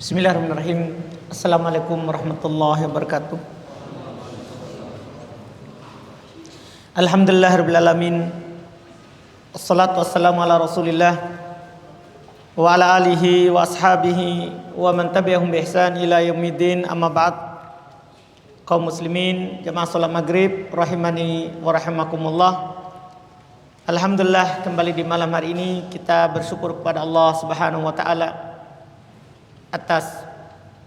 Bismillahirrahmanirrahim. Assalamualaikum warahmatullahi wabarakatuh. Alhamdulillahirabbil alamin. Wassalatu wassalamu ala Rasulillah wa ala alihi wa ashabihi wa man tabi'ahum bi ihsan ila yaumiddin. Amma ba'd. Kaum muslimin, jamaah salat maghrib rahimani wa rahimakumullah. Alhamdulillah, kembali di malam hari ini kita bersyukur kepada Allah Subhanahu wa taala atas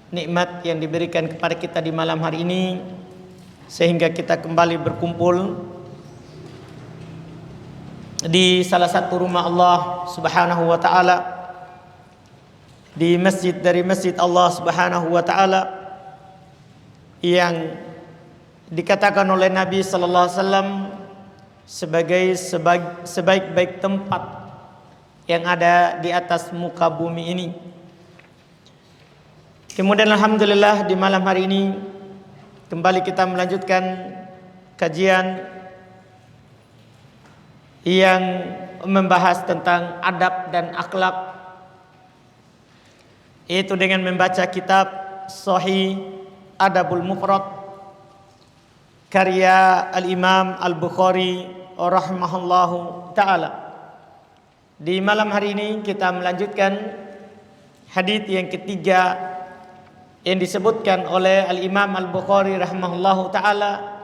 nikmat yang diberikan kepada kita di malam hari ini, sehingga kita kembali berkumpul di salah satu rumah Allah Subhanahu wa taala, di masjid dari masjid Allah Subhanahu wa taala yang dikatakan oleh Nabi sallallahu alaihi wasallam sebagai sebaik-baik tempat yang ada di atas muka bumi ini. Kemudian alhamdulillah di malam hari ini kembali kita melanjutkan kajian yang membahas tentang adab dan akhlak, yaitu dengan membaca kitab Sahih Adabul Mufrad karya Al-Imam Al-Bukhari rahimahullahu taala. Di malam hari ini kita melanjutkan hadits yang ketiga yang disebutkan oleh Al-Imam Al-Bukhari rahimahullahu ta'ala,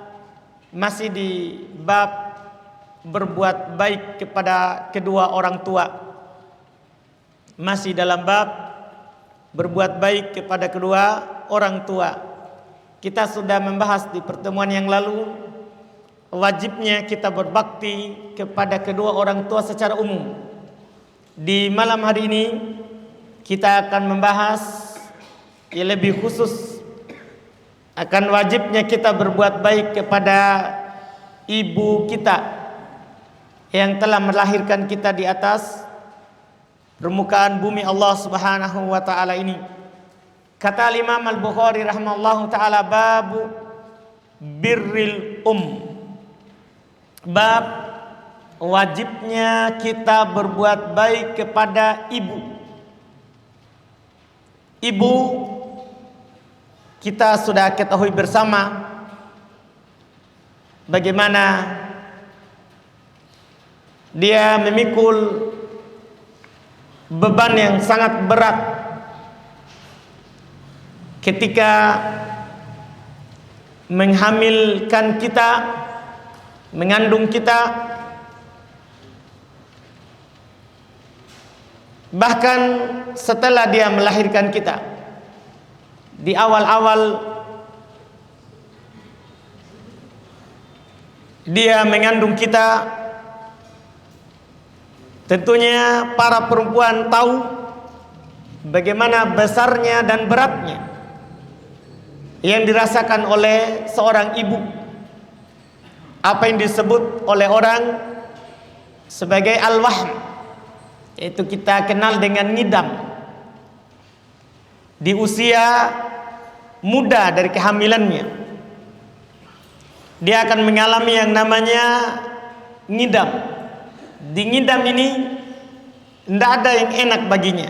masih di bab berbuat baik kepada kedua orang tua. Masih dalam bab berbuat baik kepada kedua orang tua. Kita sudah membahas di pertemuan yang lalu wajibnya kita berbakti kepada kedua orang tua secara umum. Di malam hari ini kita akan membahas yang lebih khusus akan wajibnya kita berbuat baik kepada ibu kita yang telah melahirkan kita di atas permukaan bumi Allah Subhanahu wa taala ini. Kata Imam Al-Bukhari rahimahullahu taala, babu birril bab wajibnya kita berbuat baik kepada ibu. Ibu kita sudah ketahui bersama bagaimana dia memikul beban yang sangat berat ketika menghamilkan kita, mengandung kita, bahkan setelah dia melahirkan kita. Di awal-awal dia mengandung kita, tentunya para perempuan tahu bagaimana besarnya dan beratnya yang dirasakan oleh seorang ibu, apa yang disebut oleh orang sebagai al-wahm, yaitu kita kenal dengan ngidam. Di usia muda dari kehamilannya dia akan mengalami yang namanya ngidam. Di ngidam ini tidak ada yang enak baginya,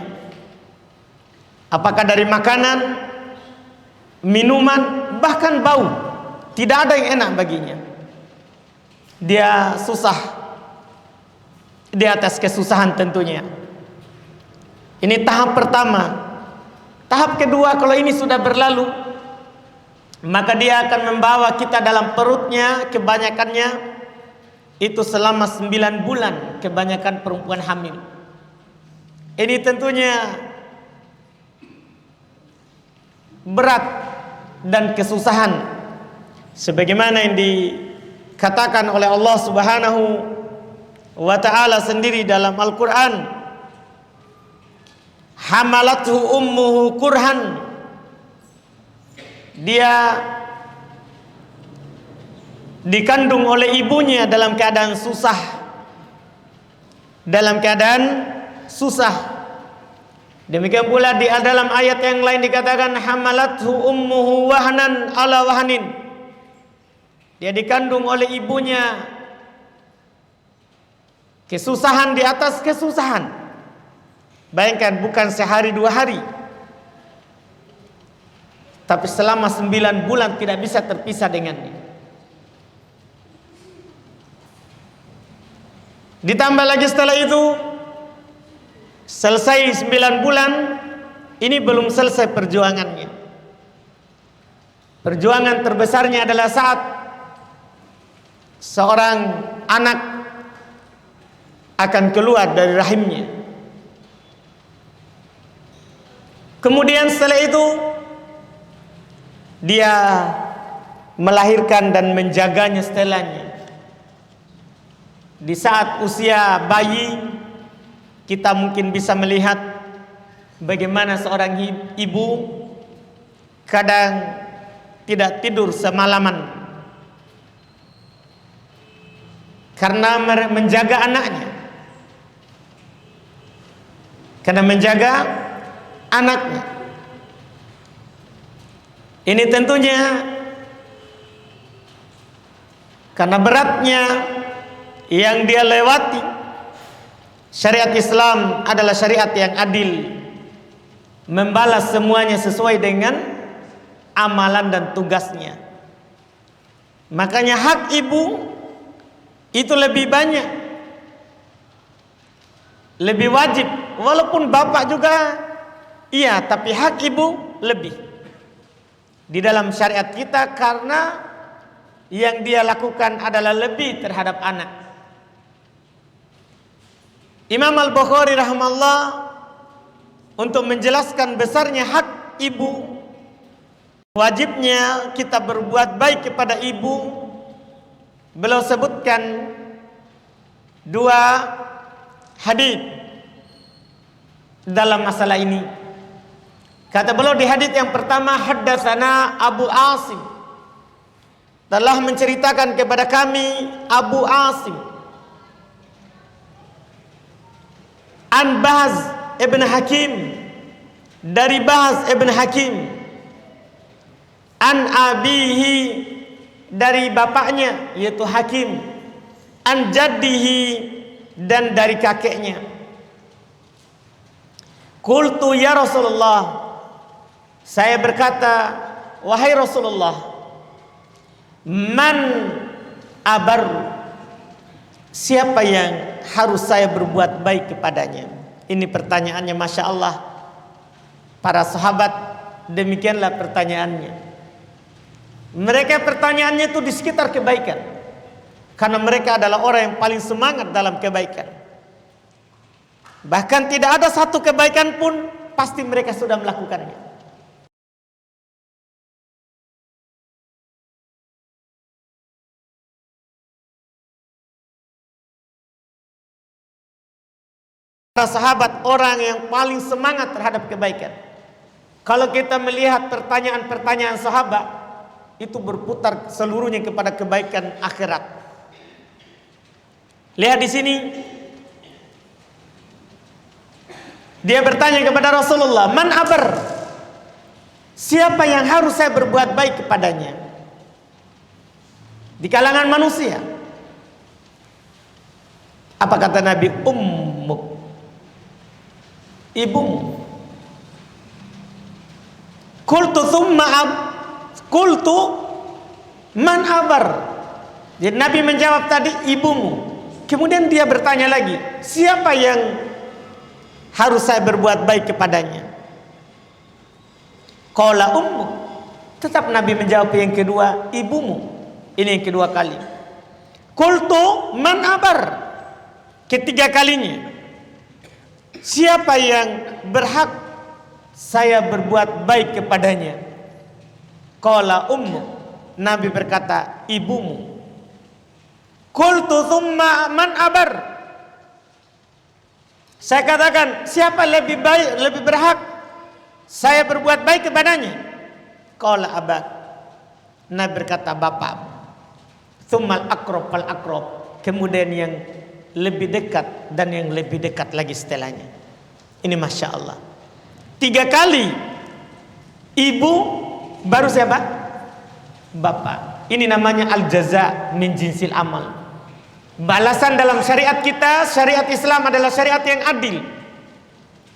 apakah dari makanan, minuman, bahkan bau, tidak ada yang enak baginya. Dia susah, di atas kesusahan tentunya. Ini tahap pertama. Tahap kedua, kalau ini sudah berlalu, maka dia akan membawa kita dalam perutnya, kebanyakannya itu selama 9 bulan, kebanyakan perempuan hamil. Ini tentunya berat dan kesusahan, sebagaimana yang dikatakan oleh Allah Subhanahu wa ta'ala sendiri dalam Al-Quran, hamalathu ummuhu kurhan. Dia dikandung oleh ibunya dalam keadaan susah. Dalam keadaan susah. Demikian pula di dalam ayat yang lain dikatakan hamalathu ummuhu wahnan ala wahnin. Dia dikandung oleh ibunya kesusahan di atas kesusahan. Bayangkan, bukan sehari dua hari, tapi selama 9 bulan tidak bisa terpisah dengannya. Ditambah lagi setelah itu, selesai 9 bulan, ini belum selesai perjuangannya. Perjuangan terbesarnya adalah saat seorang anak akan keluar dari rahimnya. Kemudian setelah itu dia melahirkan dan menjaganya setelahnya. Di saat usia bayi, kita mungkin bisa melihat bagaimana seorang ibu kadang tidak tidur semalaman karena menjaga anaknya. Karena menjaga anaknya. Ini tentunya karena beratnya yang dia lewati. Syariat Islam adalah syariat yang adil, membalas semuanya sesuai dengan amalan dan tugasnya. Makanya hak ibu itu lebih banyak, lebih wajib. Walaupun bapak juga iya, tapi hak ibu lebih di dalam syariat kita, karena yang dia lakukan adalah lebih terhadap anak. Imam Al-Bukhari rahimahullah untuk menjelaskan besarnya hak ibu, wajibnya kita berbuat baik kepada ibu, beliau sebutkan 2 hadis dalam masalah ini. Kata beliau di hadis yang pertama, haddatsana Abu Asim, telah menceritakan kepada kami Abu Asim an Bahz ibn Hakim, dari Bahz ibn Hakim, an abihi, dari bapaknya yaitu Hakim, an jaddihi, dan dari kakeknya. Qultu ya Rasulullah, saya berkata, wahai Rasulullah, man abar, siapa yang harus saya berbuat baik kepadanya? Ini pertanyaannya, Masya Allah. Para sahabat demikianlah pertanyaannya. Mereka pertanyaannya itu di sekitar kebaikan, karena mereka adalah orang yang paling semangat dalam kebaikan. Bahkan tidak ada satu kebaikan pun pasti mereka sudah melakukannya. Para sahabat orang yang paling semangat terhadap kebaikan. Kalau kita melihat pertanyaan-pertanyaan sahabat, itu berputar seluruhnya kepada kebaikan akhirat. Lihat di sini, dia bertanya kepada Rasulullah, man abar, siapa yang harus saya berbuat baik kepadanya di kalangan manusia? Apa kata Nabi? Ummuk, ibumu. Qultu man abar. Jadi Nabi menjawab tadi ibumu. Kemudian dia bertanya lagi, siapa yang harus saya berbuat baik kepadanya? Qala ummuk. Tetap Nabi menjawab yang kedua, ibumu. Ini yang kedua kali. Qultu man abar. Ketiga kalinya, siapa yang berhak saya berbuat baik kepadanya? Qala ummuk. Nabi berkata, ibumu. Qultu thumma man abar. Saya katakan, siapa lebih baik, lebih berhak saya berbuat baik kepadanya? Qala abak. Nabi berkata, bapakmu. Tsummal aqrab fal aqrab. Kemudian yang lebih dekat dan yang lebih dekat lagi setelahnya. Ini Masya Allah. 3 kali ibu, baru siapa? Bapak. Ini namanya al-jaza min jinsil amal. Balasan dalam syariat kita, syariat Islam adalah syariat yang adil.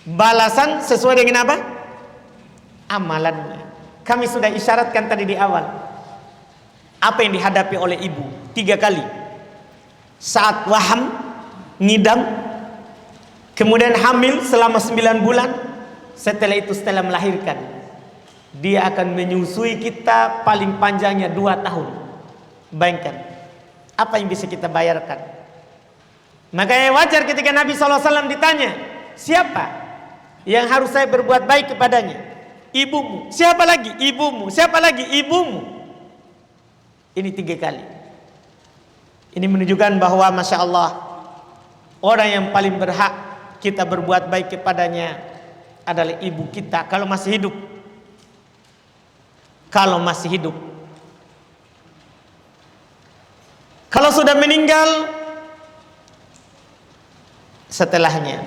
Balasan sesuai dengan apa? Amalannya. Kami sudah isyaratkan tadi di awal. Apa yang dihadapi oleh ibu 3 kali. Saat waham, ngidam, kemudian hamil selama 9 bulan. Setelah itu setelah melahirkan, dia akan menyusui kita paling panjangnya 2 tahun. Bayangkan, apa yang bisa kita bayarkan? Makanya wajar ketika Nabi SAW ditanya, siapa yang harus saya berbuat baik kepadanya? Ibumu. Siapa lagi? Ibumu. Siapa lagi? Ibumu. Ini 3 kali. Ini menunjukkan bahwa Masya Allah, orang yang paling berhak kita berbuat baik kepadanya adalah ibu kita kalau masih hidup. Kalau masih hidup. Kalau sudah meninggal, setelahnya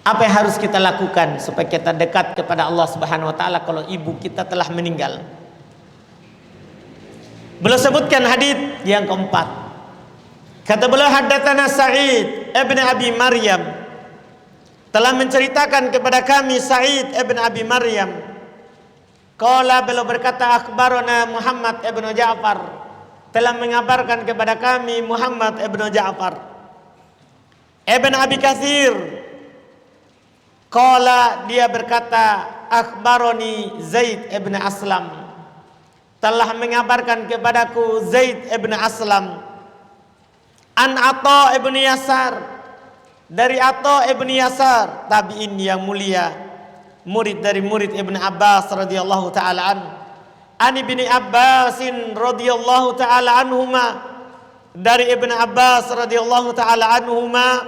apa yang harus kita lakukan supaya kita dekat kepada Allah Subhanahu wa taala kalau ibu kita telah meninggal? Beliau sebutkan hadis yang keempat. Kata beliau, haddatsana Sa'id ibn Abi Maryam, telah menceritakan kepada kami Sa'id ibn Abi Maryam. Qala, beliau berkata, akhbarana Muhammad ibn Ja'far, telah mengabarkan kepada kami Muhammad ibn Ja'far ibn Abi Katsir. Qala, dia berkata, akhbarani Zaid ibn Aslam, telah mengabarkan kepadaku Zaid ibn Aslam, an Atha ibn Yasar, dari Atha ibn Yasar, tabi'in yang mulia, murid dari murid Ibn Abbas radhiyallahu taala an Ibni Abbasin radhiyallahu taala anhuma, dari Ibn Abbas radhiyallahu taala anhuma,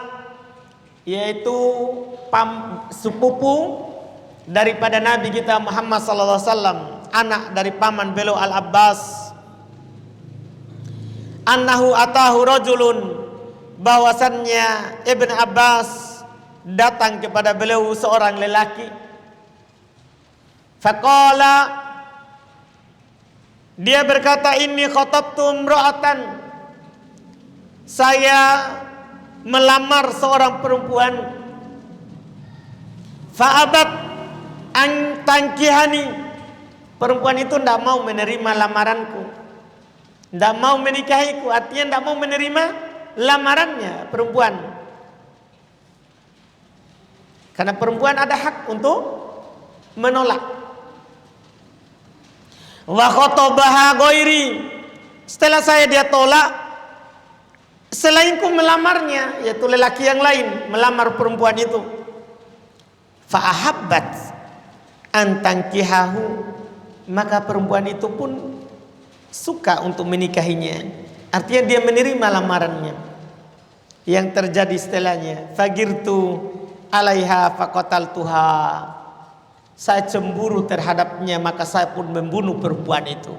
yaitu sepupu daripada Nabi kita Muhammad sallallahu alaihi wasallam, anak dari paman beliau Al-Abbas, annahu atahu rajulun, bahwasannya Ibn Abbas datang kepada beliau seorang lelaki. Faqala, dia berkata, inni khatabtu imra'atan, saya melamar seorang perempuan. Fa'abat an tankihani, perempuan itu tidak mau menerima lamaranku, tidak mau menikahiku, artinya tidak mau menerima lamarannya perempuan. Karena perempuan ada hak untuk menolak. Wa khatabaha ghairi, setelah saya dia tolak, selainku melamarnya, yaitu lelaki yang lain melamar perempuan itu. Fa'ahabbat an tankihahu, maka perempuan itu pun suka untuk menikahinya, artinya dia menerima lamarannya. Yang terjadi setelahnya, fagirtu alaiha faqataltuha, saya cemburu terhadapnya, maka saya pun membunuh perempuan itu.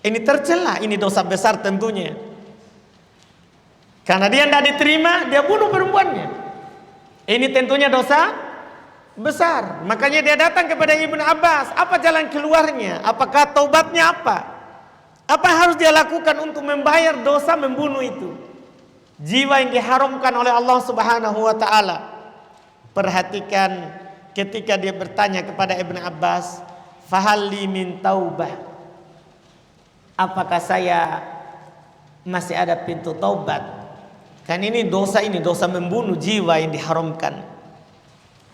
Ini tercela, ini dosa besar tentunya. Karena dia tidak diterima, dia bunuh perempuannya. Ini tentunya dosa besar. Makanya dia datang kepada Ibnu Abbas, apa jalan keluarnya? Apakah taubatnya apa? Apa yang harus dia lakukan untuk membayar dosa membunuh itu? Jiwa yang diharamkan oleh Allah Subhanahu wa taala. Perhatikan ketika dia bertanya kepada Ibnu Abbas, fahalli min taubah, apakah saya masih ada pintu taubat? Kan ini dosa membunuh jiwa yang diharamkan.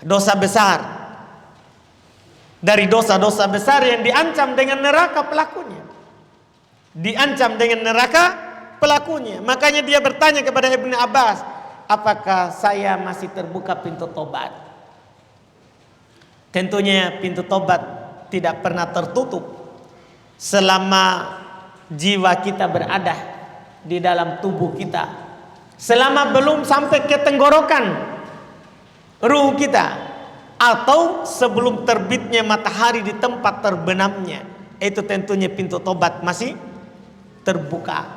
Dosa besar. Dari dosa-dosa besar yang diancam dengan neraka pelakunya. Diancam dengan neraka pelakunya. Makanya dia bertanya kepada Ibnu Abbas, apakah saya masih terbuka pintu tobat? Tentunya pintu tobat tidak pernah tertutup selama jiwa kita berada di dalam tubuh kita. Selama belum sampai ke tenggorokan ruh kita, atau sebelum terbitnya matahari di tempat terbenamnya, itu tentunya pintu tobat masih terbuka,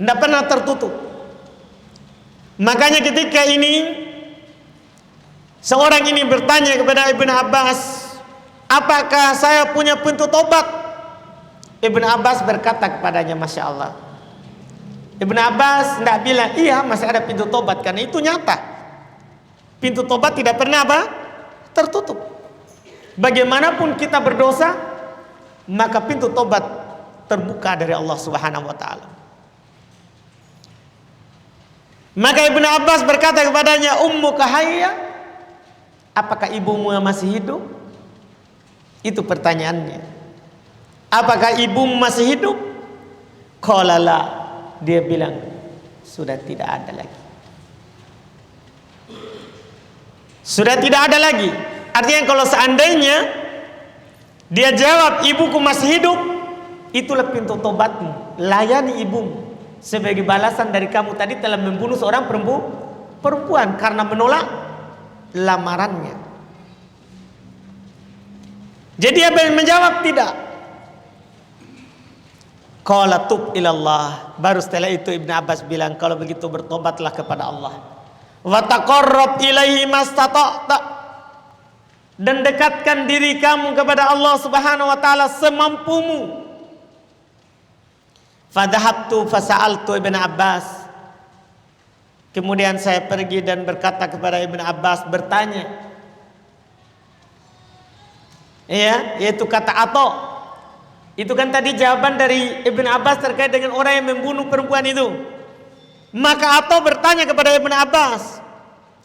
tidak pernah tertutup. Makanya ketika ini seorang ini bertanya kepada Ibnu Abbas, apakah saya punya pintu tobat? Ibnu Abbas berkata kepadanya, Masya Allah, Ibnu Abbas tidak bilang iya masih ada pintu tobat, karena itu nyata. Pintu tobat tidak pernah apa? Tertutup. bagaimanapun kita berdosa, maka pintu tobat terbuka dari Allah Subhanahu wa taala. Maka Ibnu Abbas berkata kepadanya, "Ummuka hayya?" Apakah ibumu masih hidup? Itu pertanyaannya. Apakah ibumu masih hidup? Qala la. Dia bilang, sudah tidak ada lagi. Sudah tidak ada lagi. Artinya kalau seandainya dia jawab, ibuku masih hidup, itulah pintu tobatmu. Layani ibumu. Sebagai balasan dari kamu tadi telah membunuh seorang perempuan karena menolak lamarannya. Jadi apa yang menjawab? Tidak. Qala tub ilallah. Baru setelah itu Ibnu Abbas bilang, kalau begitu bertobatlah kepada Allah. Wa taqarrab ilaihi mastata'ta. Dan dekatkan diri kamu kepada Allah Subhanahu wa taala semampumu. Fadhahabtu fasa'altu Ibnu Abbas. Kemudian saya pergi dan berkata kepada Ibnu Abbas, bertanya. Ya, yaitu kata Ato. Itu kan tadi jawaban dari Ibnu Abbas terkait dengan orang yang membunuh perempuan itu. Maka Ato bertanya kepada Ibnu Abbas.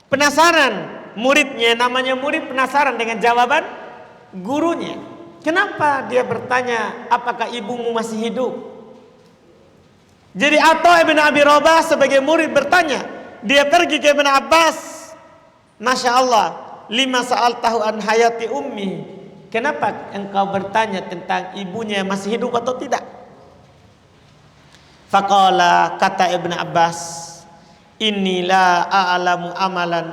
Penasaran, muridnya, namanya murid, penasaran dengan jawaban gurunya. Kenapa dia bertanya, apakah ibumu masih hidup? Jadi Atha ibn Abi Rabah sebagai murid bertanya, dia pergi ke Ibn Abbas, Masya Allah, lima sa'altahu an hayati ummi, kenapa engkau bertanya tentang ibunya masih hidup atau tidak? Faqala, kata Ibn Abbas, inni la a'lamu amalan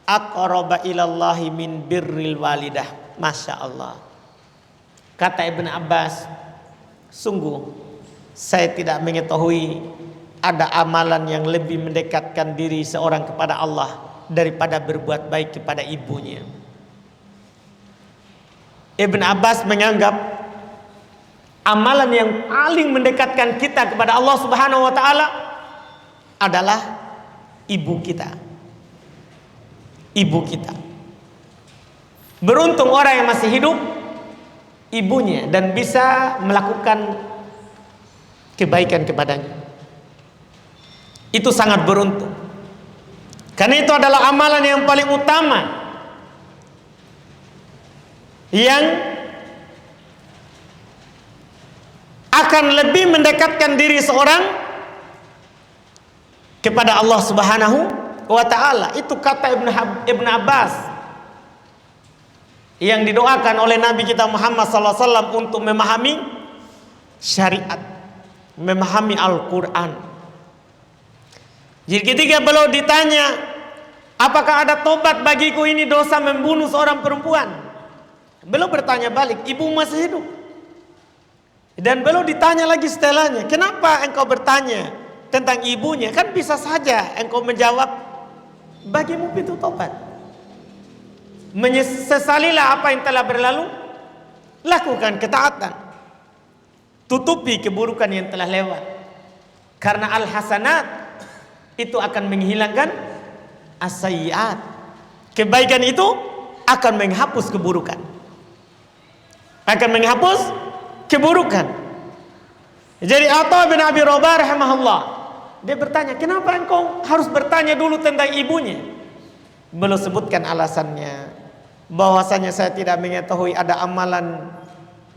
aqraba ilallahi min birril walidah. Masya Allah. Kata Ibn Abbas, sungguh saya tidak mengetahui ada amalan yang lebih mendekatkan diri seorang kepada Allah daripada berbuat baik kepada ibunya. Ibn Abbas menganggap amalan yang paling mendekatkan kita kepada Allah Subhanahu wa taala adalah ibu kita. Ibu kita. Beruntung orang yang masih hidup ibunya dan bisa melakukan kebaikan kepadanya. Itu sangat beruntung. Karena itu adalah amalan yang paling utama yang akan lebih mendekatkan diri seorang kepada Allah Subhanahu wa taala. Itu kata Ibn Abbas yang didoakan oleh Nabi kita Muhammad SAW untuk memahami syariat, memahami Al-Quran. Jadi ketika beliau ditanya, apakah ada tobat bagiku ini dosa membunuh seorang perempuan? Beliau bertanya balik, ibu masih hidup? Dan beliau ditanya lagi setelahnya, kenapa engkau bertanya tentang ibunya? Kan bisa saja engkau menjawab, bagimu pintu tobat. Menyesalilah apa yang telah berlalu, lakukan ketaatan, tutupi keburukan yang telah lewat. Karena al-hasanat itu akan menghilangkan as-sayyi'at. Kebaikan itu akan menghapus keburukan. Akan menghapus keburukan. Jadi Atha bin Abi Rabah rahimahullah, dia bertanya, kenapa engkau harus bertanya dulu tentang ibunya? Beliau sebutkan alasannya, bahwasanya saya tidak mengetahui ada amalan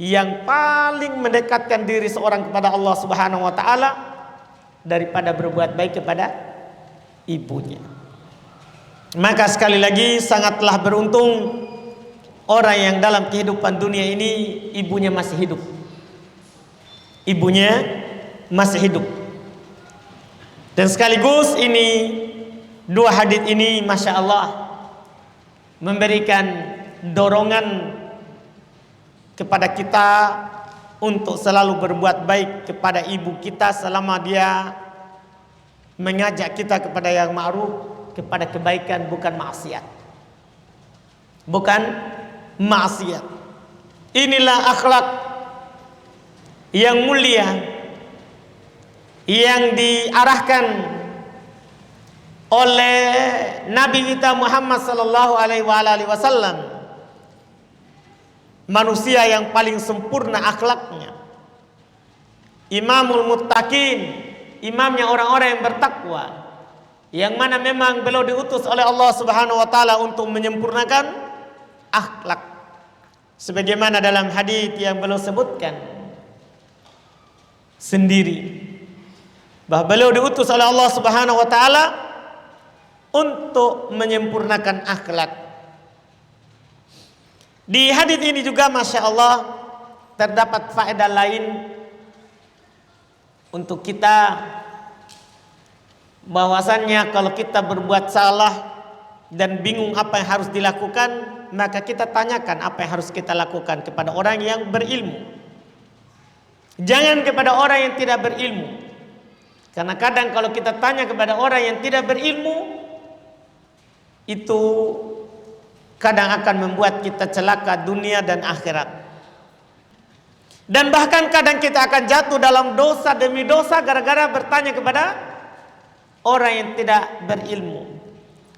yang paling mendekatkan diri seorang kepada Allah Subhanahu wa taala daripada berbuat baik kepada ibunya. Maka sekali lagi sangatlah beruntung orang yang dalam kehidupan dunia ini ibunya masih hidup. Ibunya masih hidup. Dan sekaligus ini dua hadits ini Masya Allah memberikan dorongan kepada kita untuk selalu berbuat baik kepada ibu kita selama dia mengajak kita kepada yang ma'ruf, kepada kebaikan, bukan maksiat. Bukan maksiat. Inilah akhlak yang mulia yang diarahkan oleh Nabi kita Muhammad sallallahu alaihi wasallam manusia yang paling sempurna akhlaknya, imamul muttaqin, imamnya orang-orang yang bertakwa, yang mana memang beliau diutus oleh Allah Subhanahu wa taala untuk menyempurnakan akhlak, sebagaimana dalam hadis yang beliau sebutkan sendiri bahwa beliau diutus oleh Allah Subhanahu wa taala untuk menyempurnakan akhlak. Di hadis ini juga Masya Allah terdapat faedah lain untuk kita, bahwasannya kalau kita berbuat salah dan bingung apa yang harus dilakukan, maka kita tanyakan apa yang harus kita lakukan kepada orang yang berilmu, jangan kepada orang yang tidak berilmu. Karena kadang kalau kita tanya kepada orang yang tidak berilmu, itu kadang akan membuat kita celaka dunia dan akhirat. Dan bahkan kadang kita akan jatuh dalam dosa demi dosa gara-gara bertanya kepada orang yang tidak berilmu.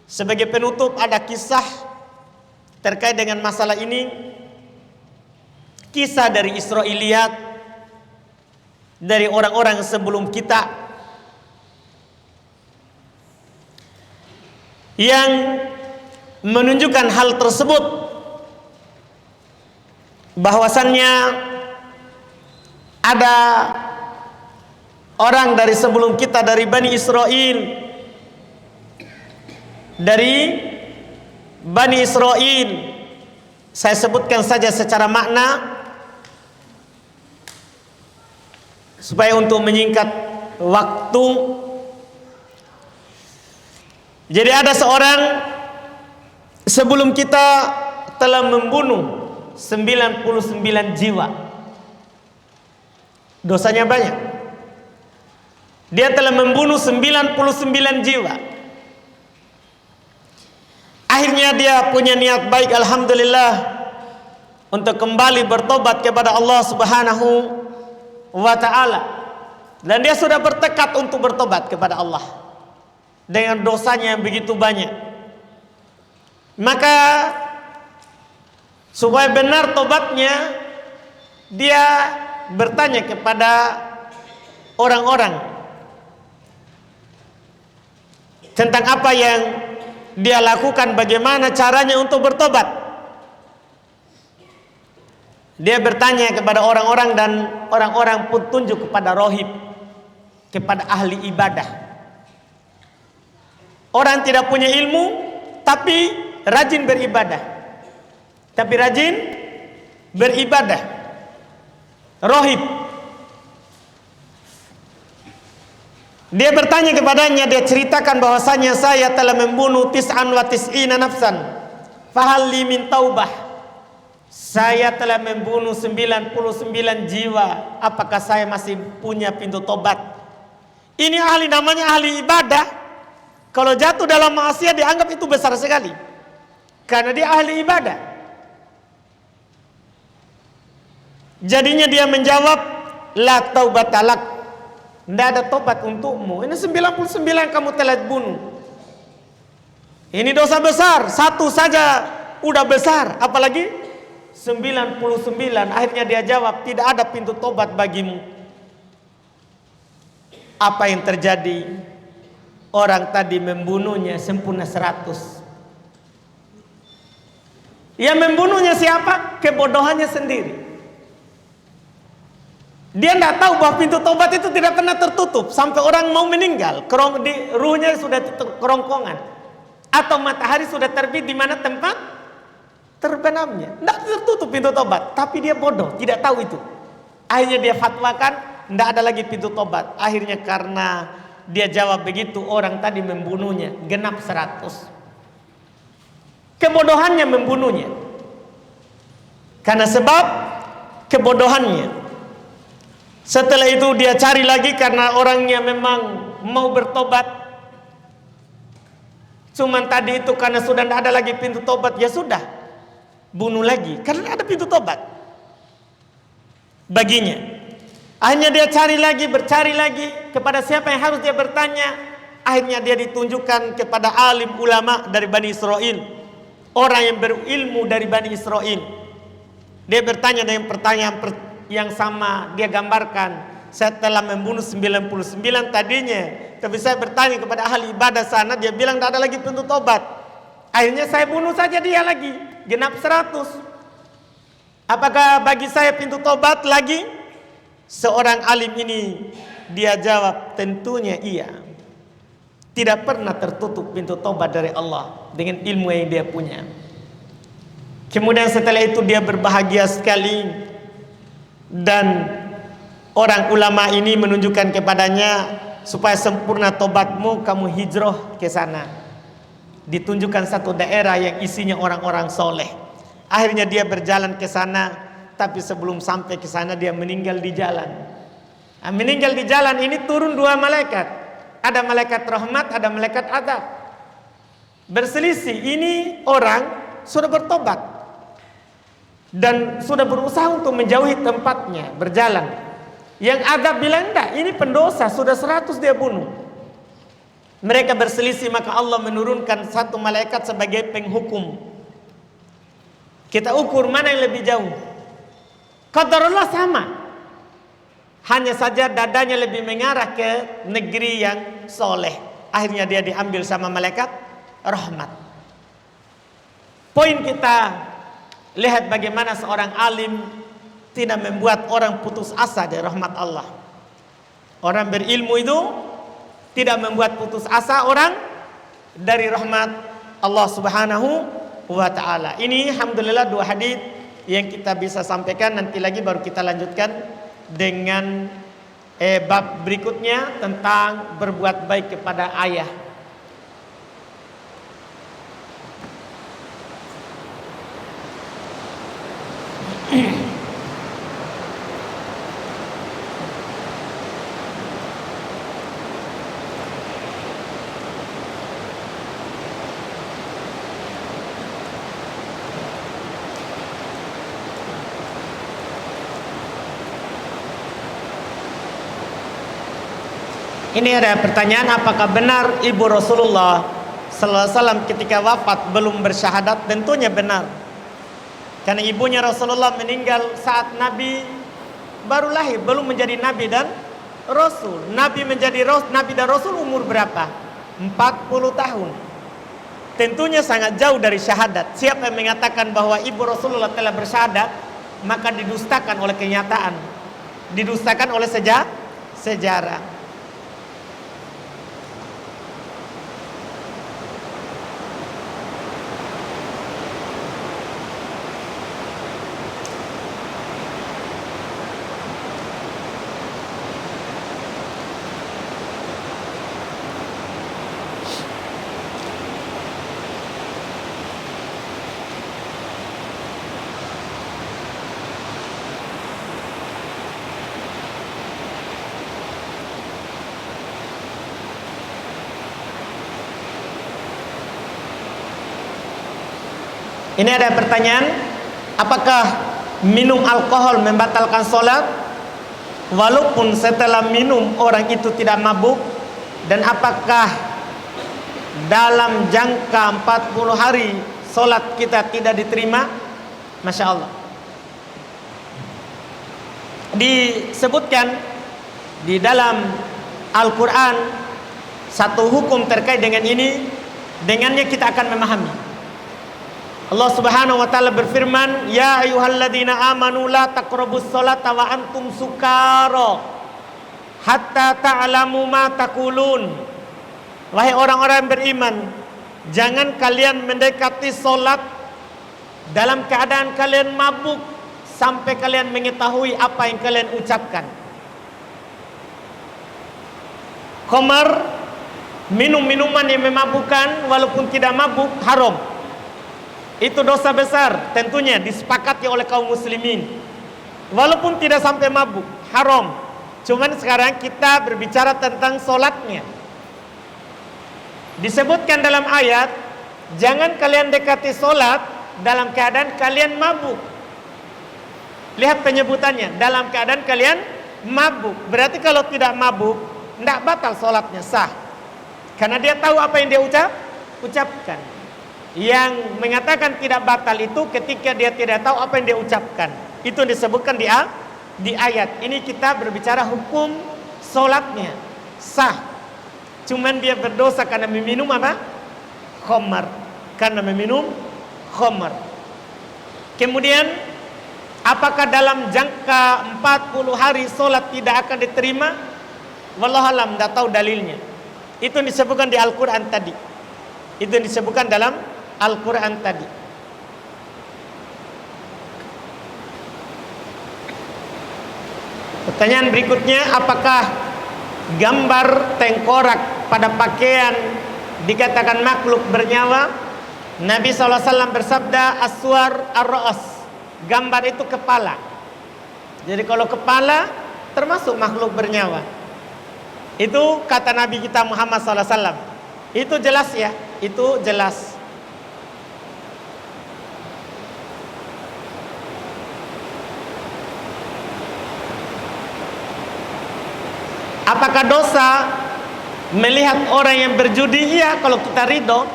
Sebagai penutup ada kisah terkait dengan masalah ini, kisah dari Israiliyat, dari orang-orang sebelum kita yang menunjukkan hal tersebut, bahwasannya ada orang dari sebelum kita, dari Bani Israel, saya sebutkan saja secara makna supaya untuk menyingkat waktu. Jadi ada seorang sebelum kita telah membunuh 99 jiwa. Dosanya banyak. Dia telah membunuh 99 jiwa. Akhirnya dia punya niat baik, alhamdulillah, untuk kembali bertobat kepada Allah Subhanahu wa ta'ala. Dan dia sudah bertekad untuk bertobat kepada Allah dengan dosanya yang begitu banyak. Maka supaya benar tobatnya, dia bertanya kepada orang-orang tentang apa yang dia lakukan, bagaimana caranya untuk bertobat. Dia bertanya kepada orang-orang dan orang-orang pun tunjuk kepada rohib, kepada ahli ibadah. Orang tidak punya ilmu tapi rajin beribadah. Rohib. Dia bertanya kepadanya, dia ceritakan bahwasanya saya telah membunuh 99 nafsan. Fahal li min taubah. Saya telah membunuh 99 jiwa. Apakah saya masih punya pintu tobat? Ini ahli, namanya ahli ibadah. Kalau jatuh dalam maksiat dianggap itu besar sekali, karena dia ahli ibadah. Jadinya dia menjawab, la taubat lak. Tidak ada tobat untukmu. Ini 99 kamu telah bunuh. Ini dosa besar. Satu saja udah besar, apalagi 99. Akhirnya dia jawab, tidak ada pintu tobat bagimu. Apa yang terjadi? Orang tadi membunuhnya sempurna 100. Yang membunuhnya siapa? Kebodohannya sendiri. Dia tidak tahu bahwa pintu tobat itu tidak pernah tertutup sampai orang mau meninggal. Ruhnya sudah kerongkongan, atau matahari sudah terbit di mana tempat terbenamnya. Tidak tertutup pintu tobat, tapi dia bodoh, tidak tahu itu. Akhirnya dia fatwakan, tidak ada lagi pintu tobat. Akhirnya karena dia jawab begitu, orang tadi membunuhnya genap 100. Kebodohannya membunuhnya. Karena sebab kebodohannya. Setelah itu dia cari lagi karena orangnya memang mau bertobat. Cuman tadi itu karena sudah tidak ada lagi pintu tobat, ya sudah, bunuh lagi karena ada pintu tobat baginya. Akhirnya dia bercari lagi kepada siapa yang harus dia bertanya. Akhirnya dia ditunjukkan kepada alim ulama dari Bani Israel, orang yang berilmu dari Bani Israel. Dia bertanya dengan pertanyaan yang sama. Dia gambarkan, saya telah membunuh 99 tadinya, tapi saya bertanya kepada ahli ibadah sana, dia bilang tidak ada lagi pintu tobat. Akhirnya saya bunuh saja dia lagi, genap 100. Apakah bagi saya pintu tobat lagi? Seorang alim ini dia jawab, tentunya iya. Tidak pernah tertutup pintu tobat dari Allah dengan ilmu yang dia punya. Kemudian setelah itu dia berbahagia sekali, dan orang ulama ini menunjukkan kepadanya, supaya sempurna tobatmu kamu hijrah ke sana. Ditunjukkan satu daerah yang isinya orang-orang soleh. Akhirnya dia berjalan ke sana, tapi sebelum sampai ke sana dia meninggal di jalan. Meninggal di jalan ini turun 2 malaikat. Ada malaikat rahmat, ada malaikat azab. Berselisih, ini orang sudah bertobat dan sudah berusaha untuk menjauhi tempatnya, berjalan. Yang azab bilang enggak, ini pendosa, sudah 100 dia bunuh. Mereka berselisih, maka Allah menurunkan satu malaikat sebagai penghukum. Kita ukur mana yang lebih jauh. Qadarullah sama, hanya saja dadanya lebih mengarah ke negeri yang soleh. Akhirnya dia diambil sama malaikat rahmat. Poin kita, lihat bagaimana seorang alim tidak membuat orang putus asa dari rahmat Allah. Orang berilmu itu tidak membuat putus asa orang dari rahmat Allah Subhanahu wa ta'ala. Ini alhamdulillah 2 hadis yang kita bisa sampaikan. Nanti lagi baru kita lanjutkan dengan bab berikutnya tentang berbuat baik kepada ayah. Ini ada pertanyaan, apakah benar ibu Rasulullah sallallahu alaihi wasallam ketika wafat belum bersyahadat? Tentunya benar. Karena ibunya Rasulullah meninggal saat Nabi baru lahir, belum menjadi Nabi dan Rasul. Nabi menjadi Nabi dan Rasul umur berapa? 40 tahun. Tentunya sangat jauh dari syahadat. Siapa yang mengatakan bahwa ibu Rasulullah telah bersyahadat, maka didustakan oleh kenyataan, didustakan oleh sejarah. Ini ada pertanyaan, apakah minum alkohol membatalkan sholat walaupun setelah minum orang itu tidak mabuk? Dan apakah dalam jangka 40 hari sholat kita tidak diterima? Masya Allah. Disebutkan di dalam Al-Quran satu hukum terkait dengan ini, dengannya kita akan memahami. Allah Subhanahu wa taala berfirman, "Ya ayyuhalladzina amanu la taqrabus sholata wa antum sukara hatta ta'lamu ma taqulun." Wahai orang-orang yang beriman, jangan kalian mendekati salat dalam keadaan kalian mabuk sampai kalian mengetahui apa yang kalian ucapkan. Khamar, minum minuman yang memabukkan walaupun tidak mabuk, haram. Itu dosa besar, tentunya disepakati oleh kaum muslimin. Walaupun tidak sampai mabuk, haram. Cuman sekarang kita berbicara tentang solatnya. Disebutkan dalam ayat, jangan kalian dekati solat dalam keadaan kalian mabuk. Lihat penyebutannya, dalam keadaan kalian mabuk. Berarti kalau tidak mabuk, tidak batal solatnya, sah. Karena dia tahu apa yang dia ucapkan. Yang mengatakan tidak batal itu ketika dia tidak tahu apa yang dia ucapkan. Itu disebutkan di ayat. Ini kita berbicara hukum solatnya sah. Cuman dia berdosa karena meminum apa? Khamar. Karena meminum khamar. Kemudian apakah dalam jangka 40 hari solat tidak akan diterima? Wallahualam, tidak tahu dalilnya. Itu disebutkan di Al-Quran tadi. Itu disebutkan dalam Al-Quran tadi. Pertanyaan berikutnya, apakah gambar tengkorak pada pakaian dikatakan makhluk bernyawa? Nabi SAW bersabda, aswar ar-ra'as, gambar itu kepala. Jadi kalau kepala termasuk makhluk bernyawa. Itu kata Nabi kita Muhammad SAW. Itu jelas ya, itu jelas. Apakah dosa melihat orang yang berjudi? Iya, kalau kita ridho.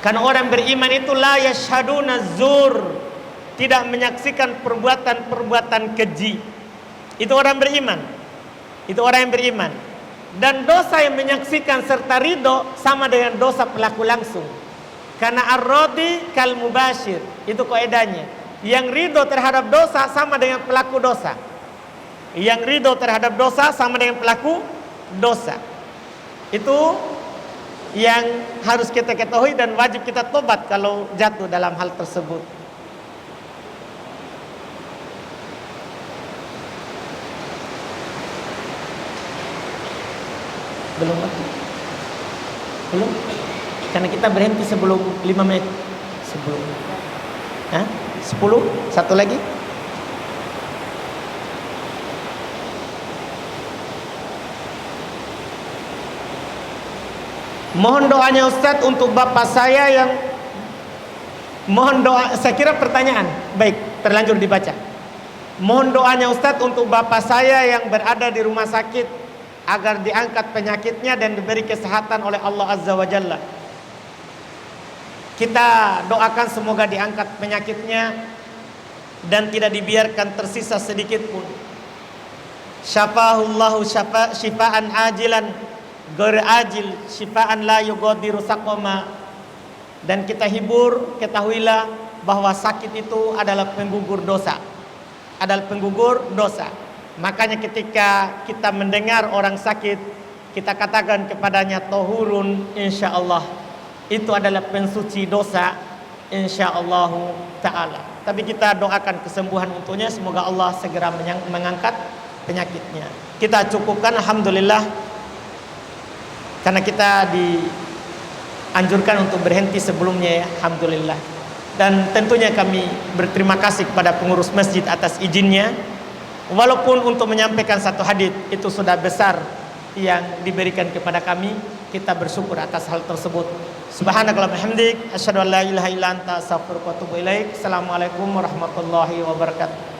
Karena orang beriman itu la yashhaduna zur, tidak menyaksikan perbuatan-perbuatan keji. Itu orang beriman. Itu orang yang beriman. Dan dosa yang menyaksikan serta ridho sama dengan dosa pelaku langsung. Karena ar-radi kal mubashir, itu kaidahnya. Yang ridho terhadap dosa sama dengan pelaku dosa. Yang ridho terhadap dosa sama dengan pelaku dosa. Itu yang harus kita ketahui dan wajib kita tobat kalau jatuh dalam hal tersebut. Belum waktu? Belum? Karena kita berhenti sebelum 5 menit. Sebelum 10? Satu lagi? Mohon doanya Ustadz untuk bapak saya yang mohon doa. Saya kira pertanyaan. Baik, terlanjur dibaca. Mohon doanya Ustadz untuk bapak saya yang berada di rumah sakit agar diangkat penyakitnya dan diberi kesehatan oleh Allah Azza wa Jalla. Kita doakan semoga diangkat penyakitnya dan tidak dibiarkan tersisa sedikit pun. Syafahullahu syifaan ajilan ghair ajil, syifaan la yughadiru saqama. Dan kita hibur, ketahuilah bahwa sakit itu adalah penggugur dosa. Adalah penggugur dosa. Makanya ketika kita mendengar orang sakit, kita katakan kepadanya tohurun insyaallah. Itu adalah pensuci dosa insyaallah ta'ala. Tapi kita doakan kesembuhan untuknya, semoga Allah segera mengangkat penyakitnya. Kita cukupkan, alhamdulillah, karena kita dianjurkan untuk berhenti sebelumnya ya, alhamdulillah. Dan tentunya kami berterima kasih kepada pengurus masjid atas izinnya. Walaupun untuk menyampaikan satu hadits itu sudah besar yang diberikan kepada kami, kita bersyukur atas hal tersebut. Subhanakallahumma hamdik, asyhadu an la ilaha illa anta, astaghfiruka wa atubu ilaik. Assalamualaikum warahmatullahi wabarakatuh.